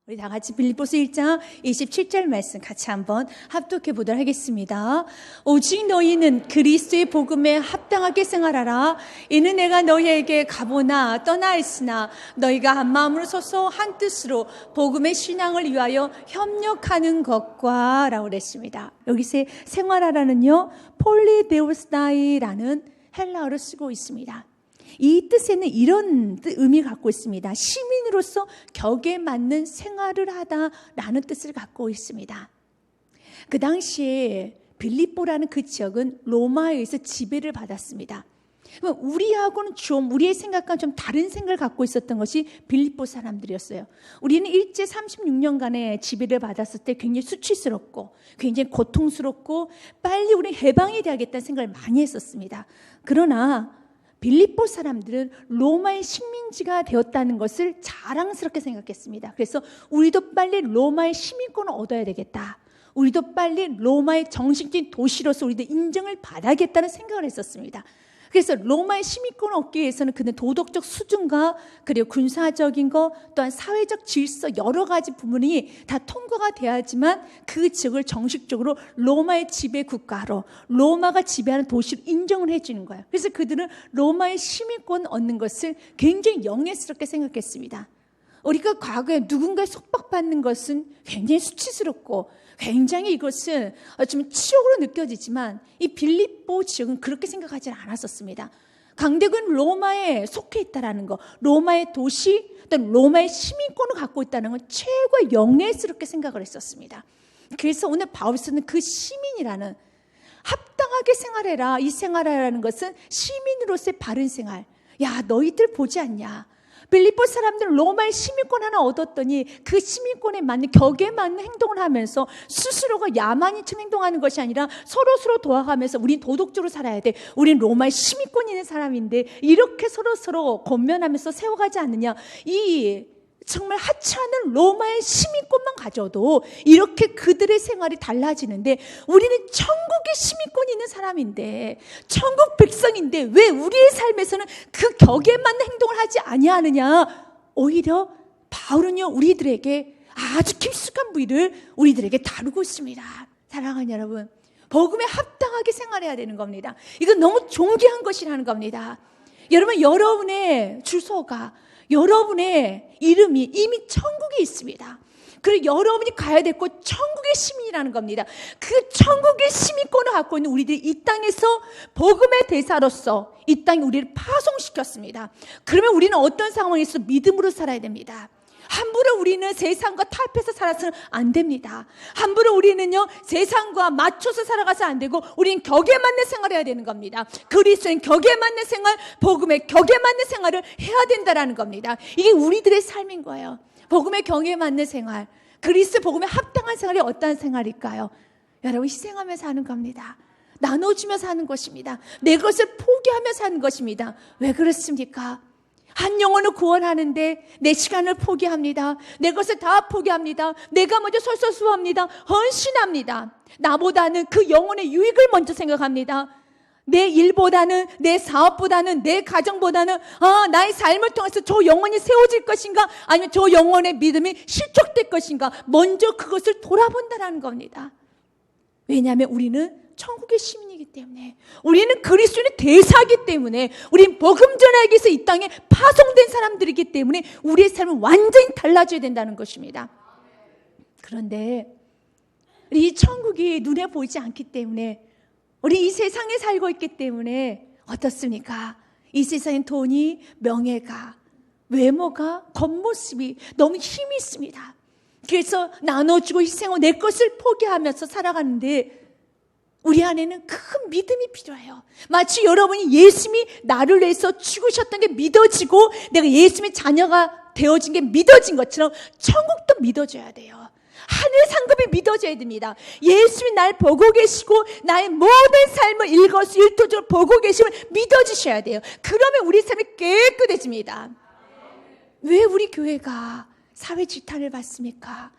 우리 다 같이 빌립보서 1장 27절 말씀 같이 한번 합독해 보도록 하겠습니다. 오직 너희는 그리스도의 복음에 합당하게 생활하라. 이는 내가 너희에게 가보나 떠나 있으나 너희가 한 마음으로 서서 한 뜻으로 복음의 신앙을 위하여 협력하는 것과 라고 그랬습니다. 여기서 생활하라는요, 폴리데오스다이라는 헬라어를 쓰고 있습니다. 이 뜻에는 이런 의미를 갖고 있습니다. 시민으로서 격에 맞는 생활을 하다라는 뜻을 갖고 있습니다. 그 당시에 빌립보라는 그 지역은 로마에 의해서 지배를 받았습니다. 우리하고는 좀, 우리의 생각과는 좀 다른 생각을 갖고 있었던 것이 빌립보 사람들이었어요. 우리는 일제 36년간의 지배를 받았을 때 굉장히 수치스럽고 굉장히 고통스럽고 빨리 우리 해방이 돼야겠다는 생각을 많이 했었습니다. 그러나 빌립보 사람들은 로마의 식민지가 되었다는 것을 자랑스럽게 생각했습니다. 그래서 우리도 빨리 로마의 시민권을 얻어야 되겠다. 우리도 빨리 로마의 정식적인 도시로서 우리도 인정을 받아야겠다는 생각을 했었습니다. 그래서 로마의 시민권을 얻기 위해서는 그는 도덕적 수준과 그리고 군사적인 것 또한 사회적 질서 여러 가지 부분이 다 통과가 돼야지만 그 지역을 정식적으로 로마의 지배 국가로 로마가 지배하는 도시로 인정을 해주는 거예요. 그래서 그들은 로마의 시민권 얻는 것을 굉장히 영예스럽게 생각했습니다. 우리가 과거에 누군가에 속박받는 것은 굉장히 수치스럽고 굉장히 이것은 좀 치욕으로 느껴지지만 이 빌립보 지역은 그렇게 생각하지 않았었습니다. 강대국은 로마에 속해 있다는 것, 로마의 도시, 또는 로마의 시민권을 갖고 있다는 건 최고의 영예스럽게 생각을 했었습니다. 그래서 오늘 바울서는 그 시민이라는 합당하게 생활해라, 이 생활하라는 것은 시민으로서의 바른 생활. 야, 너희들 보지 않냐? 빌립보 사람들은 로마의 시민권 하나 얻었더니 그 시민권에 맞는 격에 맞는 행동을 하면서 스스로가 야만인처럼 행동하는 것이 아니라 서로 도와가면서 우린 도덕적으로 살아야 돼. 우린 로마의 시민권 있는 사람인데 이렇게 서로 권면하면서 세워가지 않느냐. 이 정말 하찮은 로마의 시민권만 가져도 이렇게 그들의 생활이 달라지는데 우리는 천국의 시민권이 있는 사람인데 천국 백성인데 왜 우리의 삶에서는 그 격에 맞는 행동을 하지 아니하느냐. 오히려 바울은요, 우리들에게 아주 깊숙한 부위를 우리들에게 다루고 있습니다. 사랑하는 여러분, 복음에 합당하게 생활해야 되는 겁니다. 이건 너무 존귀한 것이라는 겁니다. 여러분, 여러분의 주소가, 여러분의 이름이 이미 천국에 있습니다. 그리고 여러분이 가야 될 곳 천국의 시민이라는 겁니다. 그 천국의 시민권을 갖고 있는 우리들이 이 땅에서 복음의 대사로서 이 땅에 우리를 파송시켰습니다. 그러면 우리는 어떤 상황에서 믿음으로 살아야 됩니다. 함부로 우리는 세상과 타협해서 살아서는 안 됩니다. 함부로 우리는요, 세상과 맞춰서 살아가서 안 되고 우리는 격에 맞는 생활을 해야 되는 겁니다. 그리스도인 격에 맞는 생활, 복음의 격에 맞는 생활을 해야 된다는 겁니다. 이게 우리들의 삶인 거예요. 복음의 격에 맞는 생활, 그리스도 복음에 합당한 생활이 어떤 생활일까요? 여러분, 희생하면서 하는 겁니다. 나눠주면서 하는 것입니다. 내 것을 포기하면서 하는 것입니다. 왜 그렇습니까? 한 영혼을 구원하는데 내 시간을 포기합니다. 내 것을 다 포기합니다. 내가 먼저 솔선수범합니다. 헌신합니다. 나보다는 그 영혼의 유익을 먼저 생각합니다. 내 일보다는, 내 사업보다는, 내 가정보다는 나의 삶을 통해서 저 영혼이 세워질 것인가, 아니면 저 영혼의 믿음이 실족될 것인가, 먼저 그것을 돌아본다는 겁니다. 왜냐하면 우리는 천국의 시민이기 때문에, 우리는 그리스도인의 대사이기 때문에, 우리는 복음 전하기 위해서 이 땅에 파송된 사람들이기 때문에 우리의 삶은 완전히 달라져야 된다는 것입니다. 그런데 이 천국이 눈에 보이지 않기 때문에, 우리 이 세상에 살고 있기 때문에 어떻습니까? 이 세상엔 돈이, 명예가, 외모가, 겉모습이 너무 힘이 있습니다. 그래서 나눠주고 희생하고 내 것을 포기하면서 살아가는데 우리 안에는 큰 믿음이 필요해요. 마치 여러분이 예수님이 나를 위해서 죽으셨던 게 믿어지고 내가 예수님의 자녀가 되어진 게 믿어진 것처럼 천국도 믿어져야 돼요. 하늘 상급이 믿어져야 됩니다. 예수님이 날 보고 계시고 나의 모든 삶을 일거수일투족으로 보고 계심을 믿어주셔야 돼요. 그러면 우리 삶이 깨끗해집니다. 왜 우리 교회가 사회 질타를 받습니까?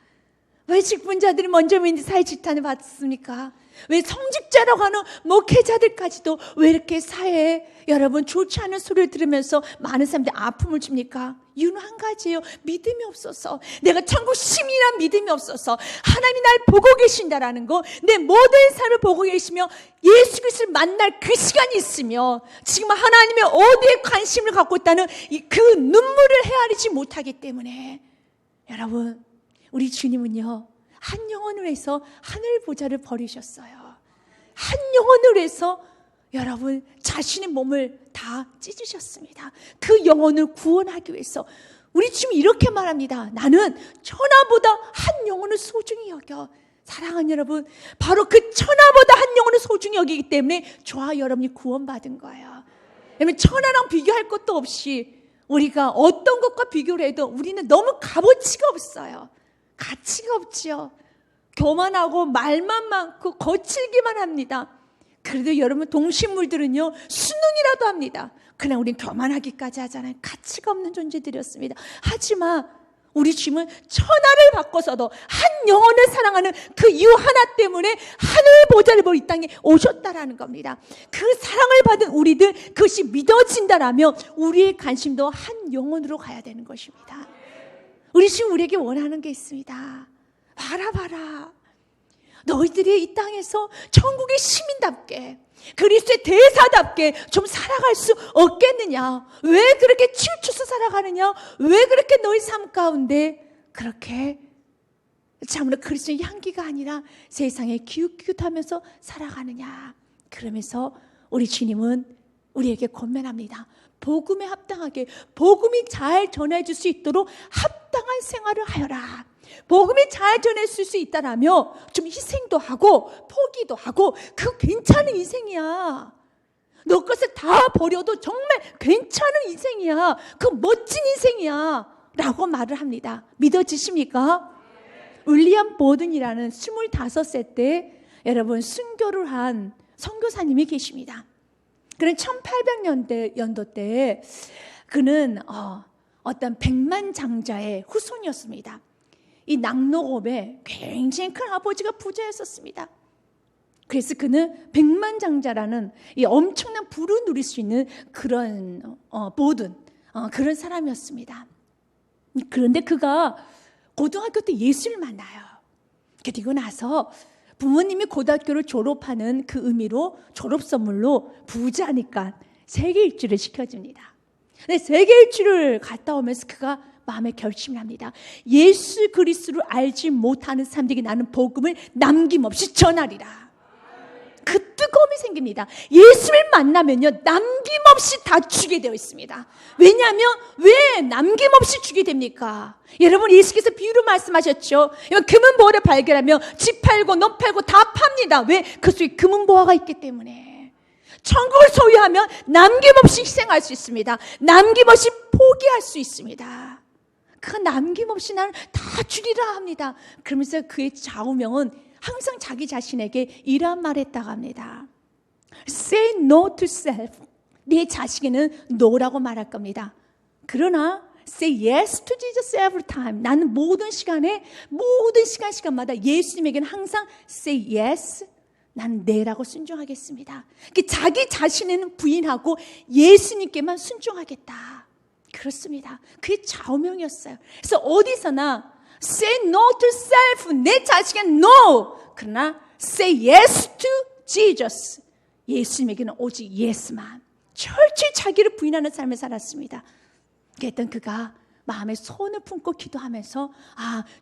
왜 직분자들이 먼저 사회 질타를 받습니까? 왜 성직자라고 하는 목회자들까지도 왜 이렇게 사회에 여러분 좋지 않은 소리를 들으면서 많은 사람들이 아픔을 줍니까? 이유는 한 가지예요. 믿음이 없어서. 내가 천국 시민이란 믿음이 없어서 하나님이 날 보고 계신다라는 거, 내 모든 삶을 보고 계시며 예수 그리스도를 만날 그 시간이 있으며 지금 하나님의 어디에 관심을 갖고 있다는 그 눈물을 헤아리지 못하기 때문에 여러분, 우리 주님은요, 한 영혼을 위해서 하늘 보좌를 버리셨어요. 한 영혼을 위해서 여러분 자신의 몸을 다 찢으셨습니다. 그 영혼을 구원하기 위해서. 우리 주님 이렇게 말합니다. 나는 천하보다 한 영혼을 소중히 여겨. 사랑하는 여러분, 바로 그 천하보다 한 영혼을 소중히 여기기 때문에 저와 여러분이 구원받은 거예요. 왜냐하면 천하랑 비교할 것도 없이 우리가 어떤 것과 비교를 해도 우리는 너무 값어치가 없어요. 가치가 없지요. 교만하고 말만 많고 거칠기만 합니다. 그래도 여러분 동식물들은요 수능이라도 합니다. 그러나 우린 교만하기까지 하잖아요. 가치가 없는 존재들이었습니다. 하지만 우리 주님은 천하를 바꿔서도 한 영혼을 사랑하는 그 이유 하나 때문에 하늘 보좌를 보고 이 땅에 오셨다라는 겁니다. 그 사랑을 받은 우리들, 그것이 믿어진다라면 우리의 관심도 한 영혼으로 가야 되는 것입니다. 우리 지금 우리에게 원하는 게 있습니다. 봐라. 너희들이 이 땅에서 천국의 시민답게 그리스도의 대사답게 좀 살아갈 수 없겠느냐? 왜 그렇게 치우쳐서 살아가느냐? 왜 그렇게 너희 삶 가운데 그렇게 참으로 그리스도의 향기가 아니라 세상에 기웃기웃하면서 살아가느냐? 그러면서 우리 주님은 우리에게 권면합니다. 복음에 합당하게, 복음이 잘 전해질 수 있도록 합당한 생활을 하여라. 복음이 잘 전해질 수 있다라면 좀 희생도 하고 포기도 하고 그 괜찮은 인생이야. 너 것을 다 버려도 정말 괜찮은 인생이야. 그 멋진 인생이야 라고 말을 합니다. 믿어지십니까? 윌리엄 보든이라는 25세 때 여러분 순교를 한 선교사님이 계십니다. 그는 1800년도 때 그는 어떤 백만장자의 후손이었습니다. 이 낙농업에 굉장히 큰 아버지가 부자였었습니다. 그래서 그는 백만장자라는 이 엄청난 부를 누릴 수 있는 그런 보든 그런 사람이었습니다. 그런데 그가 고등학교 때 예수를 만나요. 그리고 나서 부모님이 고등학교를 졸업하는 그 의미로 졸업 선물로 부자니까 세계 일주를 시켜줍니다. 근데 세계 일주를 갔다 오면서 그가 마음에 결심을 합니다. 예수 그리스도를 알지 못하는 사람들에게 나는 복음을 남김없이 전하리라. 그 뜨거움이 생깁니다. 예수를 만나면요 남김없이 다 주게 되어 있습니다. 왜냐하면 왜 남김없이 주게 됩니까? 여러분 예수께서 비유로 말씀하셨죠. 금은보화를 발견하면 집 팔고 농 팔고 다 팝니다. 왜? 그 속에 금은보화가 있기 때문에. 천국을 소유하면 남김없이 희생할 수 있습니다. 남김없이 포기할 수 있습니다. 그 남김없이 나는 다 주리라 합니다. 그러면서 그의 좌우명은 항상 자기 자신에게 이런 말을 했다고 합니다. Say no to self. 내 자식에는 no라고 말할 겁니다. 그러나 say yes to Jesus every time. 나는 모든 시간마다 예수님에게는 항상 say yes, 나는 네라고 순종하겠습니다. 자기 자신에는 부인하고 예수님께만 순종하겠다. 그렇습니다. 그게 좌우명이었어요. 그래서 어디서나 say no to self, 내 자식은 no. 그러나 say yes to Jesus. 예수님에게는 오직 yes만. 철저히 자기를 부인하는 삶을 살았습니다. 그랬던 그가 마음에 소원을 품고 기도하면서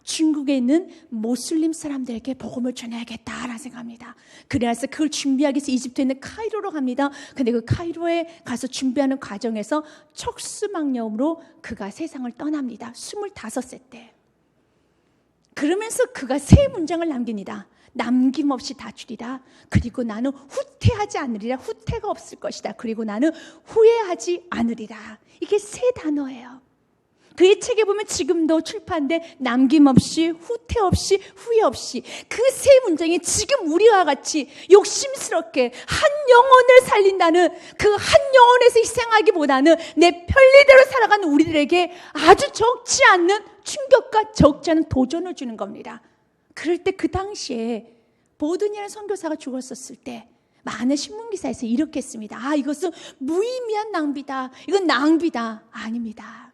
중국에 있는 모슬림 사람들에게 복음을 전해야겠다라는 생각합니다. 그래서 그걸 준비하기 위해서 이집트에 있는 카이로로 갑니다. 근데 그 카이로에 가서 준비하는 과정에서 척수막염으로 그가 세상을 떠납니다. 25세 때. 그러면서 그가 세 문장을 남깁니다. 남김없이 다 주리라. 그리고 나는 후퇴하지 않으리라. 후퇴가 없을 것이다. 그리고 나는 후회하지 않으리라. 이게 세 단어예요. 그의 책에 보면 지금도 출판된 남김없이, 후퇴 없이, 후회 없이 그 세 문장이 지금 우리와 같이 욕심스럽게 한 영혼을 살린다는 그 한 영혼에서 희생하기보다는 내 편리대로 살아가는 우리들에게 아주 적지 않는 충격과 적지 않은 도전을 주는 겁니다. 그럴 때 그 당시에 보든이라는 선교사가 죽었었을 때 많은 신문기사에서 이렇게 했습니다. 이것은 무의미한 낭비다. 이건 낭비다. 아닙니다.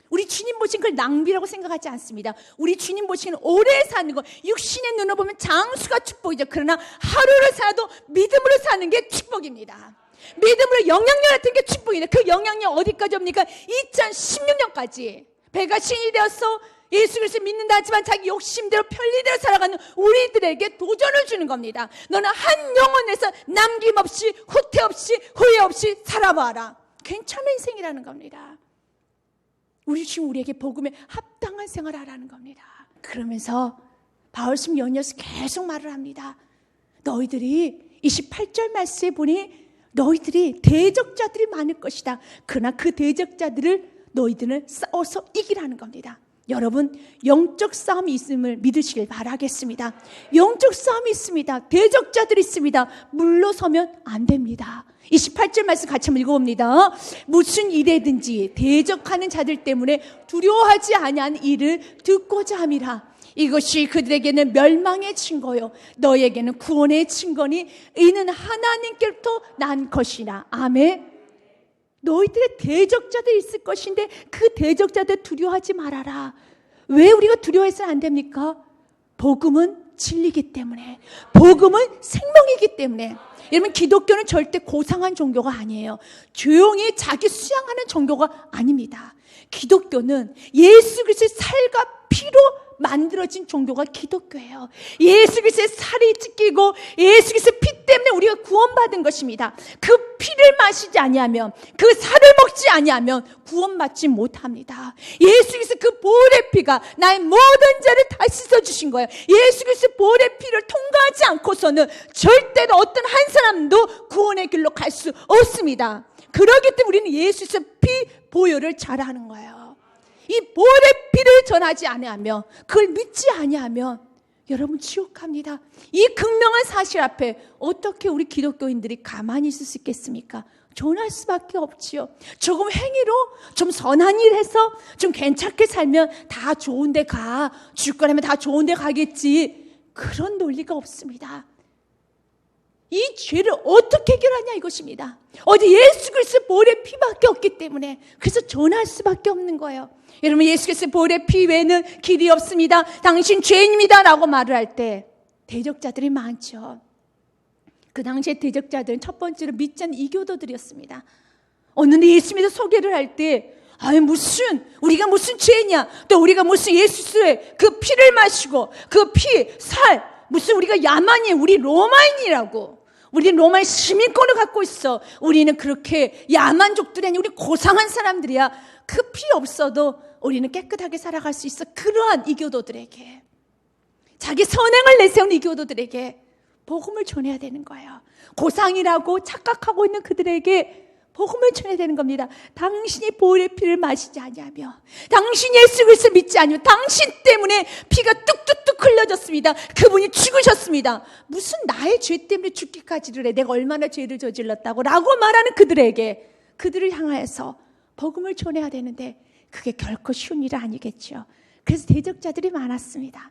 우리 주님 보신 걸 낭비라고 생각하지 않습니다. 우리 주님 보시기는 오래 사는 것, 육신의 눈으로 보면 장수가 축복이죠. 그러나 하루를 살아도 믿음으로 사는 게 축복입니다. 믿음으로 영향력 같은 게 축복입니다. 그 영향력 어디까지 옵니까? 2016년까지 배가 신이 되어서 예수 그리스도 믿는다 하지만 자기 욕심대로 편리대로 살아가는 우리들에게 도전을 주는 겁니다. 너는 한 영혼에서 남김없이 후퇴 없이 후회 없이 살아봐라. 괜찮은 인생이라는 겁니다. 우리 주님 우리에게 복음에 합당한 생활을 하라는 겁니다. 그러면서 바울심 연이어서 계속 말을 합니다. 너희들이 28절 말씀에 보니 너희들이 대적자들이 많을 것이다. 그러나 그 대적자들을 너희들은 싸워서 이기라는 겁니다. 여러분, 영적 싸움이 있음을 믿으시길 바라겠습니다. 영적 싸움이 있습니다. 대적자들이 있습니다. 물러서면 안 됩니다. 28절 말씀 같이 한번 읽어봅니다. 무슨 일에든지 대적하는 자들 때문에 두려워하지 아니한 일을 듣고자 함이라. 이것이 그들에게는 멸망의 증거요 너에게는 구원의 증거니 이는 하나님께로부터 난 것이라. 아멘. 너희들의 대적자들이 있을 것인데 그 대적자들 두려워하지 말아라. 왜 우리가 두려워해서는 안 됩니까? 복음은 진리이기 때문에, 복음은 생명이기 때문에. 여러분, 기독교는 절대 고상한 종교가 아니에요. 조용히 자기 수양하는 종교가 아닙니다. 기독교는 예수 그리스도의 살과 피로 만들어진 종교가 기독교예요. 예수 그리스도의 살이 찢기고 예수 그리스도의 피 때문에 우리가 구원받은 것입니다. 그 피를 마시지 아니하면, 그 살을 먹지 아니하면 구원받지 못합니다. 예수 그리스도 그 보혈의 피가 나의 모든 죄를 다 씻어주신 거예요. 예수 그리스도 보혈의 피를 통과하지 않고서는 절대로 어떤 한 사람도 구원의 길로 갈 수 없습니다. 그렇기 때문에 우리는 예수 그리스도 피 보혈을 잘하는 거예요. 이 보혈의 피를 전하지 아니하며 그걸 믿지 아니하면 여러분 지옥 갑니다. 이 극명한 사실 앞에 어떻게 우리 기독교인들이 가만히 있을 수 있겠습니까? 전할 수밖에 없지요. 조금 행위로 좀 선한 일 해서 좀 괜찮게 살면 다 좋은 데 가. 줄 거라면 다 좋은 데 가겠지. 그런 논리가 없습니다. 이 죄를 어떻게 해결하냐 이것입니다. 어디 예수 그리스도 보혈의 피밖에 없기 때문에 그래서 전할 수밖에 없는 거예요. 여러분, 예수 그리스도 보혈의 피 외에는 길이 없습니다. 당신 죄인입니다 라고 말을 할 때 대적자들이 많죠. 그 당시에 대적자들은 첫 번째로 믿지 않는 이교도들이었습니다. 어느 날 예수 믿어 소개를 할 때 우리가 무슨 죄냐, 또 우리가 무슨 예수의 그 피를 마시고 그 피, 살, 무슨 우리가 야만이에요. 우리 로마인이라고. 우리는 로마의 시민권을 갖고 있어. 우리는 그렇게 야만족들이 아니라 우리 고상한 사람들이야. 그 피 없어도 우리는 깨끗하게 살아갈 수 있어. 그러한 이교도들에게, 자기 선행을 내세운 이교도들에게 복음을 전해야 되는 거예요. 고상이라고 착각하고 있는 그들에게 복음을 전해야 되는 겁니다. 당신이 보혈의 피를 마시지 아니하며, 당신 예수 그리스도 믿지 아니하며, 당신 때문에 피가 뚝뚝뚝 흘려졌습니다. 그분이 죽으셨습니다. 무슨 나의 죄 때문에 죽기까지를 해. 내가 얼마나 죄를 저질렀다고 라고 말하는 그들에게, 그들을 향하여서 복음을 전해야 되는데 그게 결코 쉬운 일은 아니겠죠. 그래서 대적자들이 많았습니다.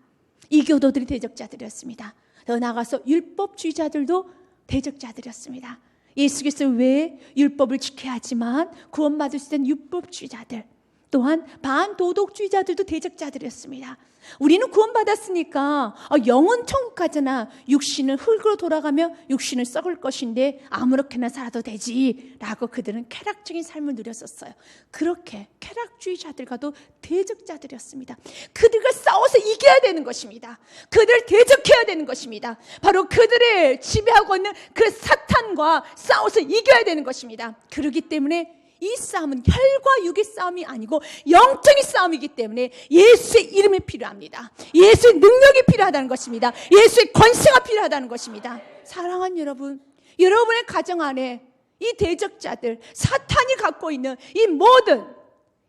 이교도들이 대적자들이었습니다. 더 나아가서 율법주의자들도 대적자들이었습니다. 예수 그리스도 외에 율법을 지켜야 하지만 구원받을 수 있는 율법주의자들, 또한 반도덕주의자들도 대적자들이었습니다. 우리는 구원받았으니까 영은 천국 가잖아. 육신은 흙으로 돌아가며 육신은 썩을 것인데 아무렇게나 살아도 되지 라고 그들은 쾌락적인 삶을 누렸었어요. 그렇게 쾌락주의자들과도 대적자들이었습니다. 그들과 싸워서 이겨야 되는 것입니다. 그들을 대적해야 되는 것입니다. 바로 그들을 지배하고 있는 그 사탄과 싸워서 이겨야 되는 것입니다. 그렇기 때문에 이 싸움은 혈과 육의 싸움이 아니고 영적인 싸움이기 때문에 예수의 이름이 필요합니다. 예수의 능력이 필요하다는 것입니다. 예수의 권세가 필요하다는 것입니다. 사랑하는 여러분, 여러분의 가정 안에 이 대적자들, 사탄이 갖고 있는 이 모든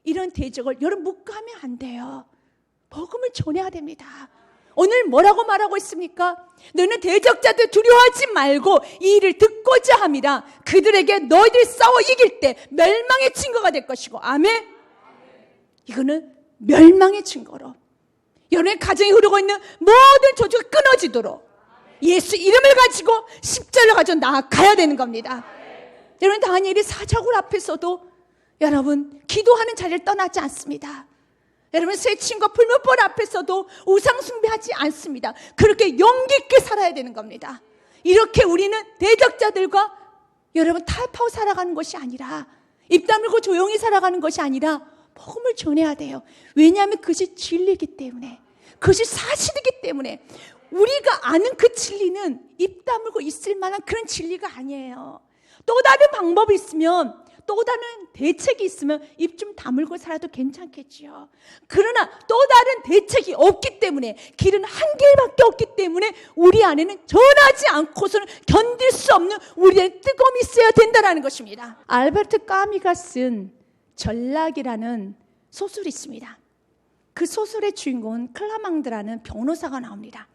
이런 대적을 여러분 묵과하면 안 돼요. 복음을 전해야 됩니다. 오늘 뭐라고 말하고 있습니까? 너는 대적자들 두려워하지 말고 이 일을 듣고자 함이라. 그들에게 너희들이 싸워 이길 때 멸망의 증거가 될 것이고. 아멘. 이거는 멸망의 증거로, 여러분의 가정에 흐르고 있는 모든 저주가 끊어지도록 예수 이름을 가지고 십자가를 가지고 나아가야 되는 겁니다. 여러분, 다니엘이 사자굴 앞에서도 여러분 기도하는 자리를 떠나지 않습니다. 여러분, 새침과 불못벌 앞에서도 우상 숭배하지 않습니다. 그렇게 용기 있게 살아야 되는 겁니다. 이렇게 우리는 대적자들과 여러분 타협하고 살아가는 것이 아니라, 입 다물고 조용히 살아가는 것이 아니라 복음을 전해야 돼요. 왜냐하면 그것이 진리이기 때문에, 그것이 사실이기 때문에. 우리가 아는 그 진리는 입 다물고 있을 만한 그런 진리가 아니에요. 또 다른 방법이 있으면, 또 다른 대책이 있으면 입 좀 다물고 살아도 괜찮겠지요. 그러나 또 다른 대책이 없기 때문에, 길은 한 길밖에 없기 때문에 우리 안에는 전하지 않고서는 견딜 수 없는 우리의 뜨거움이 있어야 된다는 것입니다. 알베르트 까미가 쓴 전락이라는 소설이 있습니다. 그 소설의 주인공은 클라망드라는 변호사가 나옵니다.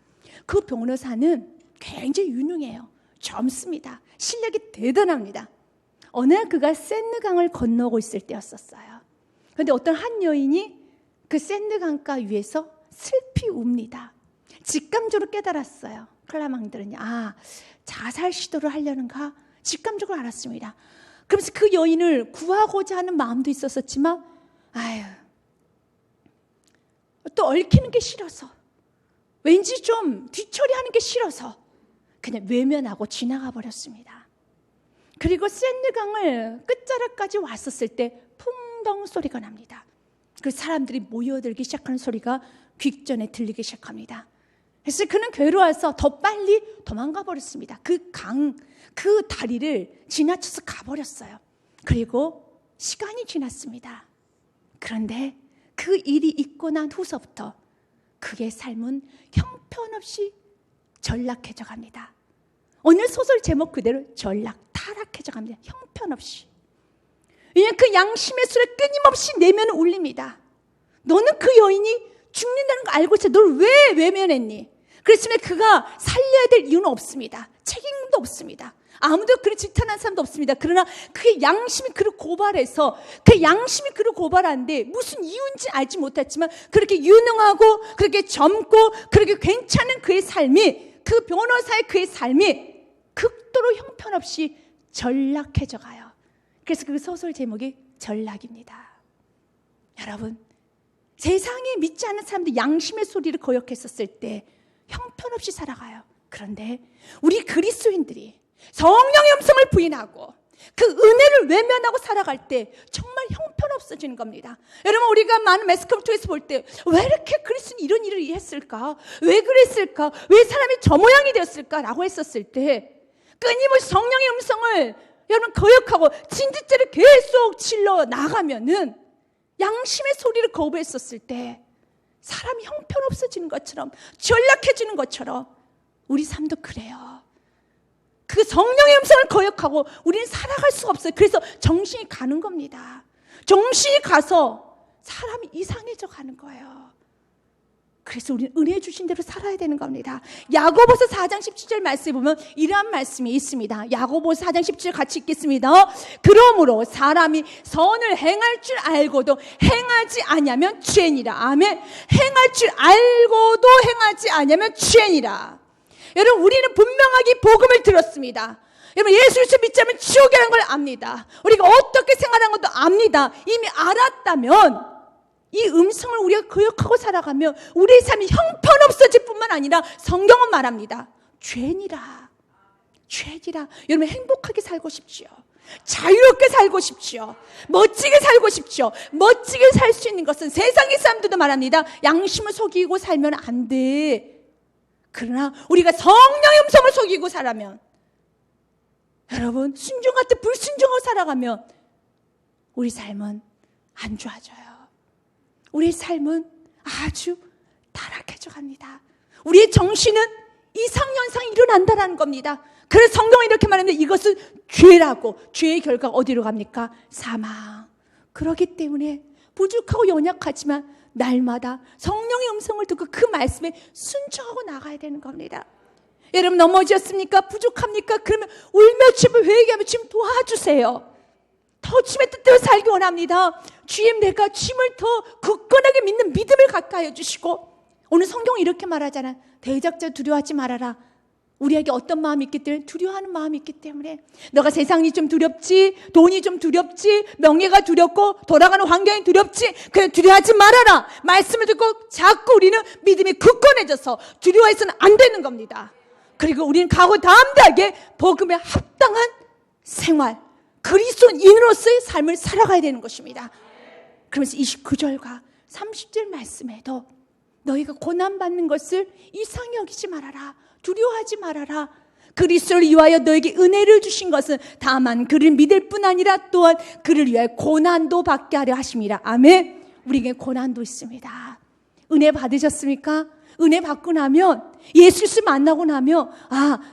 그 변호사는 굉장히 유능해요. 젊습니다. 실력이 대단합니다. 어느 날 그가 샌드강을 건너고 있을 때였었어요. 그런데 어떤 한 여인이 그 샌드강가 위에서 슬피 웁니다. 직감적으로 깨달았어요. 클라망드는요, 자살 시도를 하려는가 직감적으로 알았습니다. 그러면서 그 여인을 구하고자 하는 마음도 있었지만 또 얽히는 게 싫어서, 왠지 좀 뒤처리하는 게 싫어서 그냥 외면하고 지나가 버렸습니다. 그리고 샌드강을 끝자락까지 왔었을 때 풍덩 소리가 납니다. 그 사람들이 모여들기 시작하는 소리가 귓전에 들리기 시작합니다. 그래서 그는 괴로워서 더 빨리 도망가 버렸습니다. 그 다리를 지나쳐서 가버렸어요. 그리고 시간이 지났습니다. 그런데 그 일이 있고 난 후서부터 그의 삶은 형편없이 전락해져 갑니다. 오늘 소설 제목 그대로 타락해져 갑니다. 형편없이. 왜냐하면 그 양심의 소리를 끊임없이 내면은 울립니다. 너는 그 여인이 죽는다는 거 알고 있어. 널 왜 외면했니? 그렇지만 그가 살려야 될 이유는 없습니다. 책임도 없습니다. 아무도 그를 질타한 사람도 없습니다. 그러나 그의 양심이 그를 고발해서, 그 양심이 그를 고발하는데 무슨 이유인지 알지 못했지만 그렇게 유능하고 그렇게 젊고 그렇게 괜찮은 그의 삶이, 그 변호사의 그의 삶이 극도로 형편없이 전락해져 가요. 그래서 그 소설 제목이 전락입니다. 여러분, 세상에 믿지 않는 사람들 양심의 소리를 거역했었을 때 형편없이 살아가요. 그런데 우리 그리스도인들이 성령의 음성을 부인하고 그 은혜를 외면하고 살아갈 때 정말 형편없어지는 겁니다. 여러분, 우리가 많은 매스컴투에서 볼 때 왜 이렇게 그리스도인이 이런 일을 했을까? 왜 그랬을까? 왜 사람이 저 모양이 되었을까? 라고 했었을 때 끊임없이 성령의 음성을 여러분 거역하고 진지죄를 계속 질러 나가면은, 양심의 소리를 거부했었을 때 사람이 형편없어지는 것처럼, 전락해지는 것처럼 우리 삶도 그래요. 그 성령의 음성을 거역하고 우리는 살아갈 수가 없어요. 그래서 정신이 가는 겁니다. 정신이 가서 사람이 이상해져 가는 거예요. 그래서 우리는 은혜 주신 대로 살아야 되는 겁니다. 야고보서 4장 17절 말씀에 보면 이러한 말씀이 있습니다. 야고보서 4장 17절 같이 읽겠습니다. 그러므로 사람이 선을 행할 줄 알고도 행하지 아니하면 죄니라. 아멘. 행할 줄 알고도 행하지 아니하면 죄니라. 여러분, 우리는 분명하게 복음을 들었습니다. 여러분, 예수 그리스도 믿지 않으면 지옥이라는 걸 압니다. 우리가 어떻게 생활하는 것도 압니다. 이미 알았다면 이 음성을 우리가 거역하고 살아가면 우리의 삶이 형편없어질 뿐만 아니라 성경은 말합니다. 죄니라. 죄니라. 여러분, 행복하게 살고 싶지요. 자유롭게 살고 싶지요. 멋지게 살고 싶지요. 멋지게 살 수 있는 것은 세상의 사람들도 말합니다. 양심을 속이고 살면 안 돼. 그러나 우리가 성령의 음성을 속이고 살아면, 여러분, 순종 같은 불순종하고 살아가면 우리 삶은 안 좋아져요. 우리의 삶은 아주 타락해져 갑니다. 우리의 정신은 이상현상이 일어난다는 겁니다. 그래서 성경은 이렇게 말합니다. 이것은 죄라고. 죄의 결과가 어디로 갑니까? 사망. 그렇기 때문에 부족하고 연약하지만 날마다 성령의 음성을 듣고 그 말씀에 순종하고 나가야 되는 겁니다. 여러분, 넘어졌습니까? 부족합니까? 그러면 울며 주님을 회개하며 주님 도와주세요. 더 주님의 뜻대로 살기 원합니다. 주님, 내가 주님을 더 굳건하게 믿는 믿음을 갖게 하여 주시고, 오늘 성경은 이렇게 말하잖아. 대적자 두려워하지 말아라. 우리에게 어떤 마음이 있기 때문에? 두려워하는 마음이 있기 때문에. 너가 세상이 좀 두렵지, 돈이 좀 두렵지, 명예가 두렵고 돌아가는 환경이 두렵지, 그냥 두려워하지 말아라. 말씀을 듣고 자꾸 우리는 믿음이 굳건해져서 두려워해서는 안 되는 겁니다. 그리고 우리는 각오 담대하게 복음에 합당한 생활, 그리스도인으로서의 삶을 살아가야 되는 것입니다. 그러면서 29절과 30절 말씀에도 너희가 고난받는 것을 이상히 여기지 말아라. 두려워하지 말아라. 그리스도를 위하여 너에게 은혜를 주신 것은 다만 그를 믿을 뿐 아니라 또한 그를 위하여 고난도 받게 하려 하심이라. 아멘. 우리에게 고난도 있습니다. 은혜 받으셨습니까? 은혜 받고 나면, 예수 만나고 나면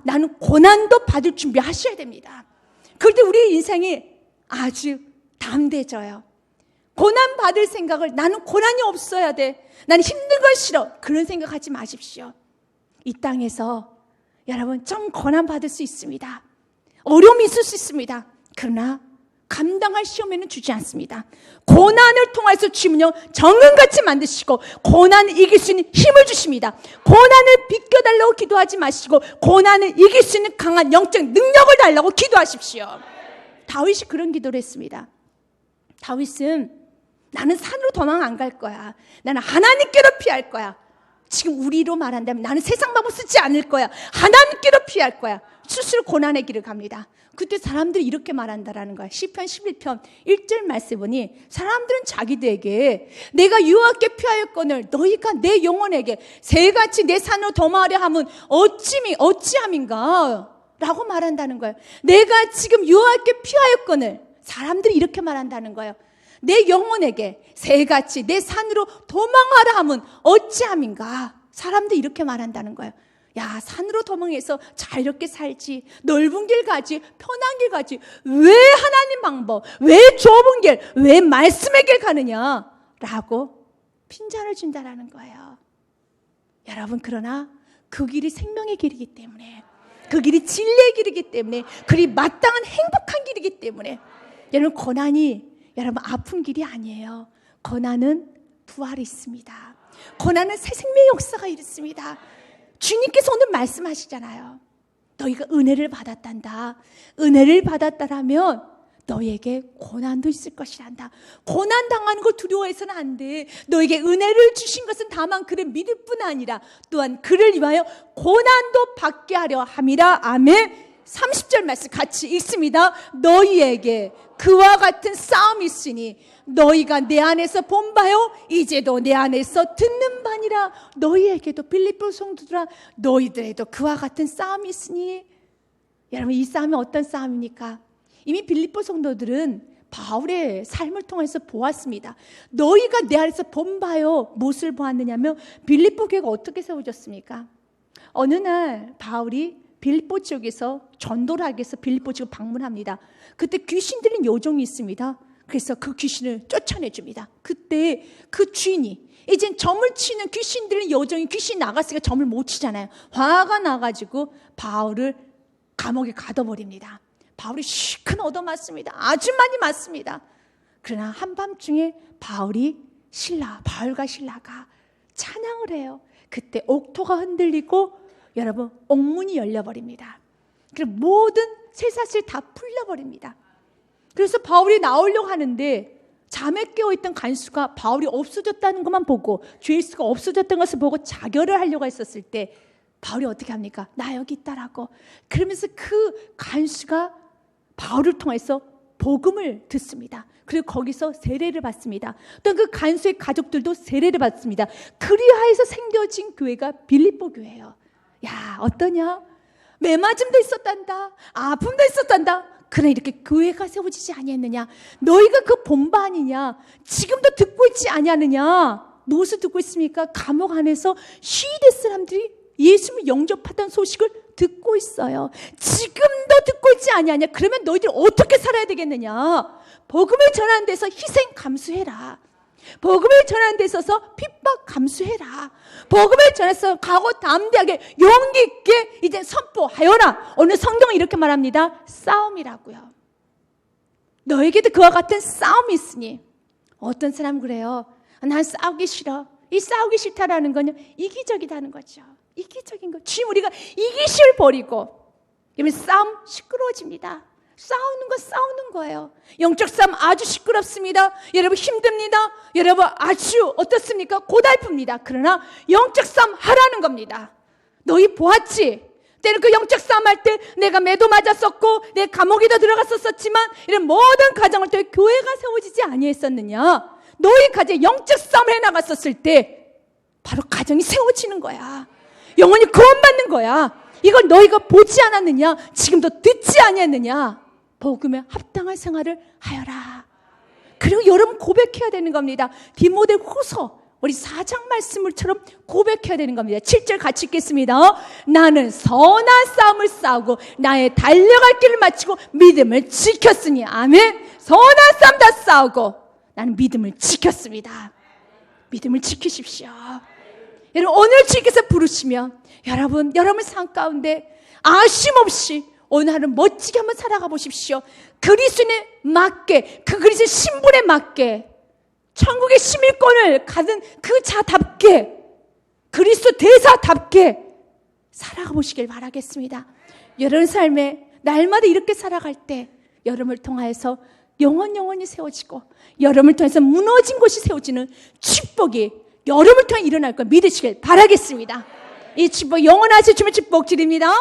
나는 고난도 받을 준비 하셔야 됩니다. 그럴 때 우리의 인생이 아주 담대해져요. 고난 받을 생각을, 나는 고난이 없어야 돼, 나는 힘든 걸 싫어, 그런 생각하지 마십시오. 이 땅에서 여러분 좀 고난 받을 수 있습니다. 어려움이 있을 수 있습니다. 그러나 감당할 시험에는 주지 않습니다. 고난을 통해서 주님은요 정금같이 만드시고 고난을 이길 수 있는 힘을 주십니다. 고난을 비껴달라고 기도하지 마시고 고난을 이길 수 있는 강한 영적 능력을 달라고 기도하십시오. 다윗이 그런 기도를 했습니다. 다윗은 나는 산으로 도망 안 갈 거야. 나는 하나님께로 피할 거야. 지금 우리로 말한다면 나는 세상 방법 쓰지 않을 거야. 하나님께로 피할 거야. 스스로 고난의 길을 갑니다. 그때 사람들이 이렇게 말한다라는 거야. 시편 11편 1절 말씀 보니 사람들은 자기들에게 내가 여호와께 피하였거늘 너희가 내 영혼에게 새같이 내 산으로 도망하려 함은 어찌함인가 라고 말한다는 거예요. 내가 지금 여호와께 피하였거늘, 사람들이 이렇게 말한다는 거예요. 내 영혼에게 새같이 내 산으로 도망하라 함은 어찌함인가. 사람들이 이렇게 말한다는 거예요. 야, 산으로 도망해서 자유롭게 살지, 넓은 길 가지, 편한 길 가지, 왜 하나님 방법, 왜 좁은 길, 왜 말씀의 길 가느냐 라고 핀잔을 준다라는 거예요. 여러분, 그러나 그 길이 생명의 길이기 때문에, 그 길이 진리의 길이기 때문에, 그리 마땅한 행복한 길이기 때문에, 여러분 고난이 여러분 아픈 길이 아니에요. 고난은 부활이 있습니다. 고난은 새 생명의 역사가 있습니다. 주님께서 오늘 말씀하시잖아요. 너희가 은혜를 받았단다. 은혜를 받았다라면 너희에게 고난도 있을 것이란다. 고난 당하는 거 두려워해서는 안 돼. 너에게 은혜를 주신 것은 다만 그를 믿을 뿐 아니라 또한 그를 위하여 고난도 받게 하려 함이라. 아멘. 30절 말씀 같이 읽습니다. 너희에게 그와 같은 싸움이 있으니 너희가 내 안에서 본 바요 이제도 내 안에서 듣는 바니라. 너희에게도, 빌립보 성도들아, 너희들에도 그와 같은 싸움이 있으니. 여러분, 이 싸움이 어떤 싸움입니까? 이미 빌립보 성도들은 바울의 삶을 통해서 보았습니다. 너희가 내 안에서 본 바요. 무엇을 보았느냐면 빌립보 교회가 어떻게 세워졌습니까? 어느 날 바울이 빌립보 지역에서 전도를 하기 위해서 빌립보 지역 방문합니다. 그때 귀신 들린 요정이 있습니다. 그래서 그 귀신을 쫓아내줍니다. 그때 그 주인이, 이젠 점을 치는 귀신 들린 요정이 귀신 나갔으니까 점을 못 치잖아요. 화가 나가지고 바울을 감옥에 가둬버립니다. 바울이 실컷 얻어맞습니다. 아주 많이 맞습니다. 그러나 한밤중에 바울과 신라가 찬양을 해요. 그때 옥토가 흔들리고 여러분 옥문이 열려버립니다. 그리고 모든 쇠사슬 다 풀려버립니다. 그래서 바울이 나오려고 하는데 잠에 깨어있던 간수가 바울이 없어졌다는 것만 보고, 죄수가 없어졌던 것을 보고 자결을 하려고 했었을 때 바울이 어떻게 합니까? 나 여기 있다라고. 그러면서 그 간수가 바울을 통해서 복음을 듣습니다. 그리고 거기서 세례를 받습니다. 또 그 간수의 가족들도 세례를 받습니다. 그리하여서 생겨진 교회가 빌립보 교회예요. 야, 어떠냐? 매맞음도 있었단다. 아픔도 있었단다. 그러나 이렇게 교회가 세워지지 아니했느냐? 너희가 그 본바 아니냐? 지금도 듣고 있지 아니하느냐? 무엇을 듣고 있습니까? 감옥 안에서 시위대 사람들이 예수님을 영접하던 소식을 듣고 있어요. 지금도 듣고 있지 아니하냐? 그러면 너희들 어떻게 살아야 되겠느냐? 복음을 전하는 데서 희생 감수해라. 복음을 전하는 데 있어서 핍박 감수해라. 복음을 전해서 각오 담대하게 용기 있게 이제 선포하여라. 오늘 성경은 이렇게 말합니다. 싸움이라고요. 너에게도 그와 같은 싸움이 있으니. 어떤 사람 그래요. 난 싸우기 싫어. 이 싸우기 싫다라는 건요, 이기적이다는 거죠. 이기적인 거. 주님, 우리가 이기심을 버리고, 여러분, 싸움 시끄러워집니다. 싸우는 건 싸우는 거예요. 영적 싸움 아주 시끄럽습니다. 여러분, 힘듭니다. 여러분, 아주 어떻습니까? 고달픕니다. 그러나 영적 싸움 하라는 겁니다. 너희 보았지? 때는 그 영적 싸움 할 때 내가 매도 맞았었고 내 감옥에도 들어갔었지만 이런 모든 가정을 통해 교회가 세워지지 아니했었느냐? 너희 가정 영적 싸움을 해나갔었을 때 바로 가정이 세워지는 거야. 영혼이 구원받는 거야. 이걸 너희가 보지 않았느냐? 지금도 듣지 아니했느냐? 복음에 합당한 생활을 하여라. 그리고 여러분 고백해야 되는 겁니다. 디모데후서 우리 4장 말씀을처럼 고백해야 되는 겁니다. 7절 같이 읽겠습니다. 나는 선한 싸움을 싸우고 나의 달려갈 길을 마치고 믿음을 지켰으니. 아멘. 선한 싸움 다 싸우고 나는 믿음을 지켰습니다. 믿음을 지키십시오. 여러분, 오늘 주님께서 부르시면 여러분 삶 가운데 아쉬움 없이 오늘 하루 멋지게 한번 살아가 보십시오. 그리스도인에 맞게, 그 그리스도의 신분에 맞게, 천국의 시민권을 가진 그 자답게, 그리스도 대사답게 살아가 보시길 바라겠습니다. 여러분 삶에 날마다 이렇게 살아갈 때 여러분을 통하여서 영원히 세워지고 여러분을 통해서 무너진 곳이 세워지는 축복이 여러분을 통해 일어날 걸 믿으시길 바라겠습니다. 이 축복 영원하신 주님의 축복 드립니다.